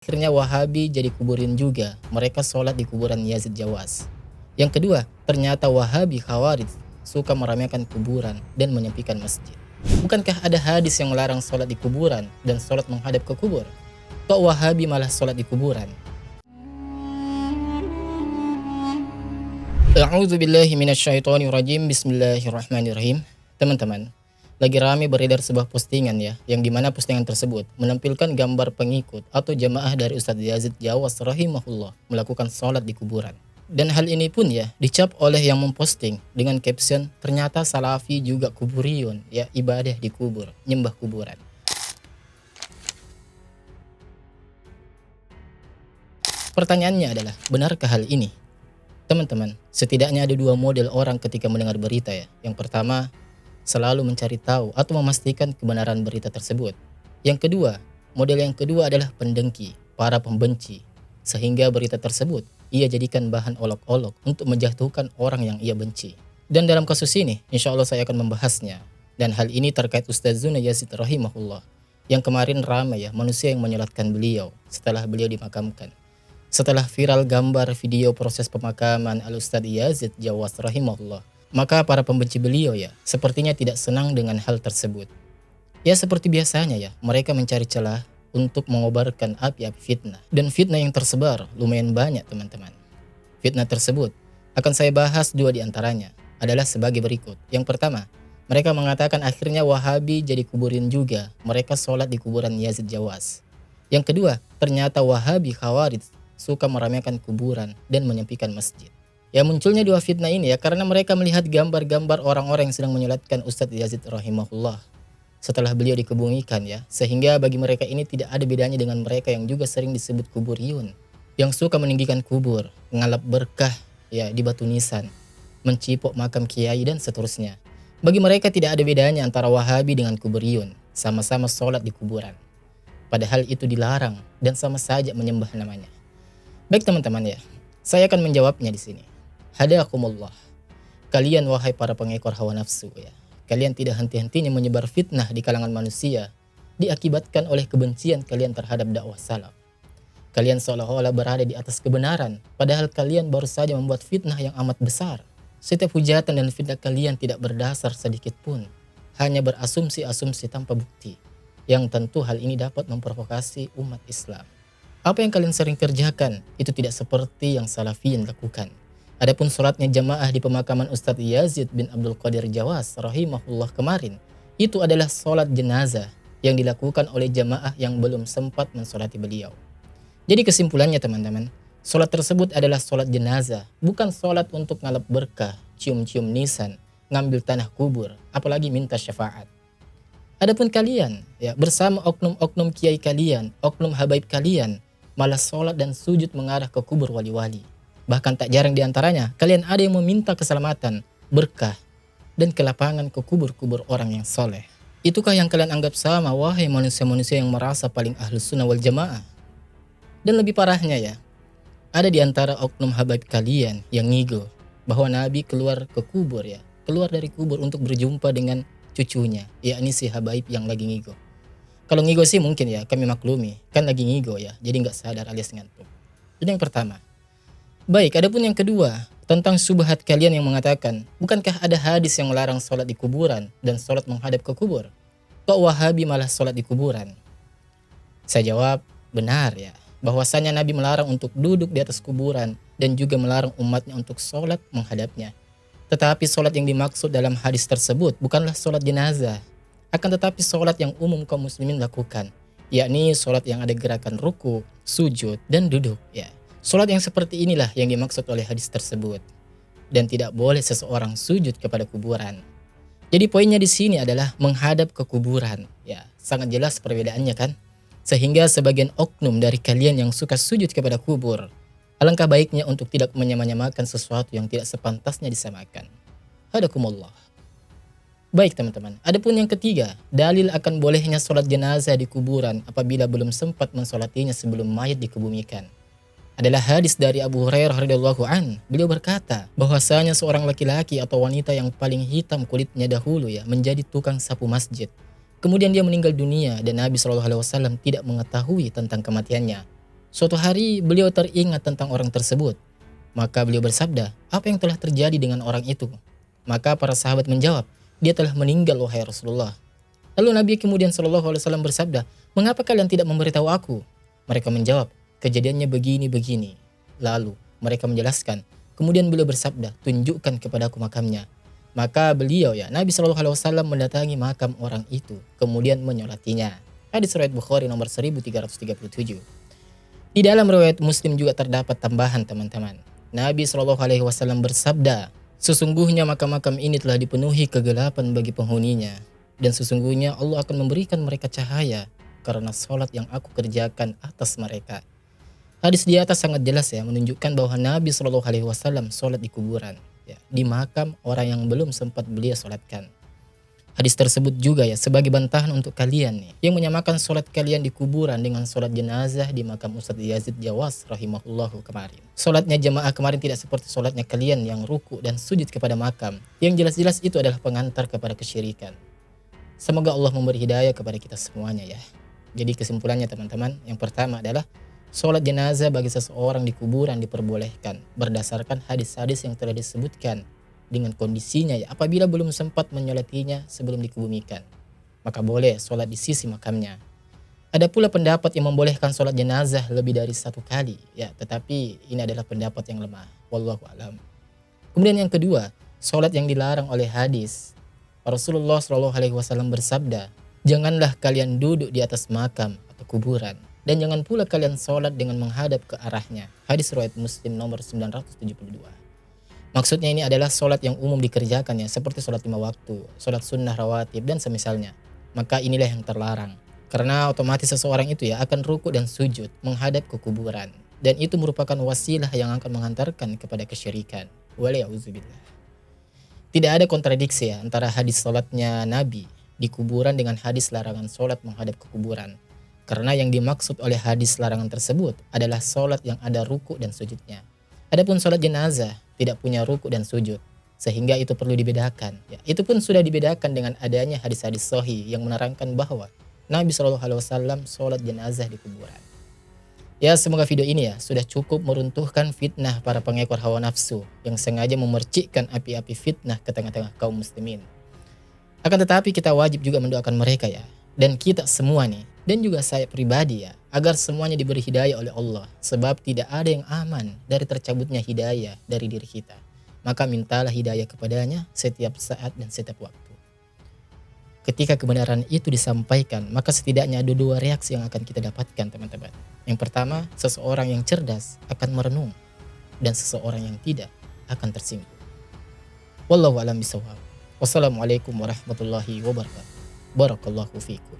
Akhirnya Wahabi jadi kuburin juga, mereka sholat di kuburan Yazid Jawas. Yang kedua, ternyata Wahabi Khawarij suka meramaikan kuburan dan menyepikan masjid. Bukankah ada hadis yang melarang sholat di kuburan dan sholat menghadap ke kubur? Kok Wahabi malah sholat di kuburan? A'udzubillahi minasyaitonirrajim. Bismillahirrahmanirrahim. Teman-teman, lagi rame beredar sebuah postingan ya, yang dimana postingan tersebut menampilkan gambar pengikut atau jamaah dari Ustadz Yazid Jawas rahimahullah melakukan sholat di kuburan. Dan hal ini pun ya dicap oleh yang memposting dengan caption, ternyata Salafi juga kuburiyun, ya ibadah di kubur, nyembah kuburan. Pertanyaannya adalah, benarkah hal ini? Teman-teman, setidaknya ada dua model orang ketika mendengar berita ya. Yang pertama, selalu mencari tahu atau memastikan kebenaran berita tersebut. Yang kedua, model yang kedua adalah pendengki, para pembenci, sehingga berita tersebut ia jadikan bahan olok-olok untuk menjatuhkan orang yang ia benci. Dan dalam kasus ini, insya Allah saya akan membahasnya. Dan hal ini terkait Ustaz Zuna Yazid rahimahullah, yang kemarin ramai ya manusia yang menyolatkan beliau setelah beliau dimakamkan. Setelah viral gambar video proses pemakaman Al-Ustadz Yazid Jawas rahimahullah, maka para pembenci beliau ya sepertinya tidak senang dengan hal tersebut. Ya seperti biasanya ya, mereka mencari celah untuk mengobarkan api-api fitnah. Dan fitnah yang tersebar lumayan banyak teman-teman. Fitnah tersebut akan saya bahas dua di antaranya adalah sebagai berikut. Yang pertama, mereka mengatakan akhirnya Wahabi jadi kuburin juga, mereka sholat di kuburan Yazid Jawas. Yang kedua, ternyata Wahabi Khawarij suka meramaikan kuburan dan menyepikan masjid. Ya munculnya dua fitnah ini ya karena mereka melihat gambar-gambar orang-orang yang sedang menyolatkan Ustadz Yazid rahimahullah setelah beliau dikebumikan ya, sehingga bagi mereka ini tidak ada bedanya dengan mereka yang juga sering disebut kuburiyun, yang suka meninggikan kubur, ngalap berkah ya di batu nisan, mencipok makam kiai dan seterusnya. Bagi mereka tidak ada bedanya antara Wahabi dengan kuburiyun, sama-sama sholat di kuburan. Padahal itu dilarang dan sama saja menyembah namanya. Baik teman-teman ya, saya akan menjawabnya di sini. Hadakumullah. Kalian wahai para pengekor hawa nafsu ya. Kalian tidak henti-hentinya menyebar fitnah di kalangan manusia diakibatkan oleh kebencian kalian terhadap dakwah salaf. Kalian seolah-olah berada di atas kebenaran, padahal kalian baru saja membuat fitnah yang amat besar. Setiap hujatan dan fitnah kalian tidak berdasar sedikit pun, hanya berasumsi-asumsi tanpa bukti, yang tentu hal ini dapat memprovokasi umat Islam. Apa yang kalian sering kerjakan itu tidak seperti yang Salafiyin lakukan. Adapun sholatnya jamaah di pemakaman Ustadz Yazid bin Abdul Qadir Jawas rahimahullah kemarin, itu adalah sholat jenazah yang dilakukan oleh jamaah yang belum sempat mensolati beliau. Jadi kesimpulannya teman-teman, sholat tersebut adalah sholat jenazah, bukan sholat untuk ngalap berkah, cium-cium nisan, ngambil tanah kubur, apalagi minta syafaat. Adapun kalian, ya bersama oknum-oknum kiai kalian, oknum habaib kalian, malah sholat dan sujud mengarah ke kubur wali-wali. Bahkan tak jarang diantaranya, kalian ada yang meminta keselamatan, berkah, dan kelapangan ke kubur-kubur orang yang soleh. Itukah yang kalian anggap sama, wahai manusia-manusia yang merasa paling ahlus sunnah wal jamaah? Dan lebih parahnya ya, ada di antara oknum habaib kalian yang ngigo bahwa Nabi keluar ke kubur ya, keluar dari kubur untuk berjumpa dengan cucunya, yakni si habaib yang lagi ngigo. Kalau ngigo sih mungkin ya kami maklumi, kan lagi ngigo ya, jadi nggak sadar alias ngantuk. Itu yang pertama. Baik, adapun yang kedua, tentang syubhat kalian yang mengatakan, bukankah ada hadis yang melarang sholat di kuburan dan sholat menghadap ke kubur? Kok Wahabi malah sholat di kuburan? Saya jawab, benar ya, bahwasanya Nabi melarang untuk duduk di atas kuburan dan juga melarang umatnya untuk sholat menghadapnya. Tetapi sholat yang dimaksud dalam hadis tersebut bukanlah sholat jenazah, akan tetapi sholat yang umum kaum muslimin lakukan, yakni sholat yang ada gerakan ruku, sujud, dan duduk ya. Sholat yang seperti inilah yang dimaksud oleh hadis tersebut. Dan tidak boleh seseorang sujud kepada kuburan. Jadi poinnya di sini adalah menghadap ke kuburan. Ya, sangat jelas perbedaannya kan? Sehingga sebagian oknum dari kalian yang suka sujud kepada kubur, alangkah baiknya untuk tidak menyamakan sesuatu yang tidak sepantasnya disamakan. Hadakumullah. Baik teman-teman, adapun yang ketiga, dalil akan bolehnya sholat jenazah di kuburan apabila belum sempat mensolatinya sebelum mayat dikebumikan adalah hadis dari Abu Hurairah radhiyallahu an. Beliau berkata bahwasanya seorang laki-laki atau wanita yang paling hitam kulitnya dahulu ya menjadi tukang sapu masjid. Kemudian dia meninggal dunia dan Nabi SAW tidak mengetahui tentang kematiannya. Suatu hari beliau teringat tentang orang tersebut. Maka beliau bersabda, apa yang telah terjadi dengan orang itu? Maka para sahabat menjawab, dia telah meninggal wahai Rasulullah. Lalu Nabi kemudian SAW bersabda, mengapa kalian tidak memberitahu aku? Mereka menjawab, kejadiannya begini-begini. Lalu mereka menjelaskan, kemudian beliau bersabda, tunjukkan kepadaku makamnya. Maka beliau Nabi SAW mendatangi makam orang itu, kemudian menyolatinya. Hadis riwayat Bukhari nomor 1337. Di dalam riwayat Muslim juga terdapat tambahan teman-teman. Nabi SAW bersabda, sesungguhnya makam-makam ini telah dipenuhi kegelapan bagi penghuninya. Dan sesungguhnya Allah akan memberikan mereka cahaya karena sholat yang aku kerjakan atas mereka. Hadis di atas sangat jelas menunjukkan bahwa Nabi SAW sholat di kuburan, di makam orang yang belum sempat beliau sholatkan. Hadis tersebut juga sebagai bantahan untuk kalian yang menyamakan sholat kalian di kuburan dengan sholat jenazah di makam Ustadz Yazid Jawas rahimahullahu kemarin. Sholatnya jemaah kemarin tidak seperti sholatnya kalian yang ruku dan sujud kepada makam, yang jelas-jelas itu adalah pengantar kepada kesyirikan. Semoga Allah memberi hidayah kepada kita semuanya Jadi kesimpulannya teman-teman, yang pertama adalah sholat jenazah bagi seseorang di kuburan diperbolehkan berdasarkan hadis-hadis yang telah disebutkan dengan kondisinya apabila belum sempat menyolatinya sebelum dikebumikan, maka boleh sholat di sisi makamnya. Ada pula pendapat yang membolehkan sholat jenazah lebih dari satu kali tetapi ini adalah pendapat yang lemah, wallahu alam. Kemudian yang kedua, sholat yang dilarang oleh hadis. Rasulullah SAW bersabda, janganlah kalian duduk di atas makam atau kuburan, dan jangan pula kalian sholat dengan menghadap ke arahnya. Hadis riwayat Muslim nomor 972. Maksudnya ini adalah sholat yang umum dikerjakan seperti sholat 5 waktu, sholat sunnah rawatib dan semisalnya. Maka inilah yang terlarang, karena otomatis seseorang itu akan ruku dan sujud menghadap ke kuburan, dan itu merupakan wasilah yang akan menghantarkan kepada kesyirikan. Waliyauzubillah. Tidak ada kontradiksi antara hadis sholatnya Nabi di kuburan dengan hadis larangan sholat menghadap ke kuburan. Karena yang dimaksud oleh hadis larangan tersebut adalah sholat yang ada ruku dan sujudnya. Adapun sholat jenazah tidak punya ruku dan sujud, sehingga itu perlu dibedakan. Itu pun sudah dibedakan dengan adanya hadis-hadis sahih yang menerangkan bahwa Nabi SAW sholat jenazah di kuburan. Semoga video ini sudah cukup meruntuhkan fitnah para pengekor hawa nafsu yang sengaja memercikkan api-api fitnah ke tengah-tengah kaum muslimin. Akan tetapi kita wajib juga mendoakan mereka dan kita semua dan juga saya pribadi agar semuanya diberi hidayah oleh Allah, sebab tidak ada yang aman dari tercabutnya hidayah dari diri kita. Maka mintalah hidayah kepadanya setiap saat dan setiap waktu. Ketika kebenaran itu disampaikan, maka setidaknya ada dua reaksi yang akan kita dapatkan teman-teman. Yang pertama, seseorang yang cerdas akan merenung, dan seseorang yang tidak akan tersinggung. Wallahu a'lam bishawab. Wassalamualaikum warahmatullahi wabarakatuh. Barakallahu fiikum.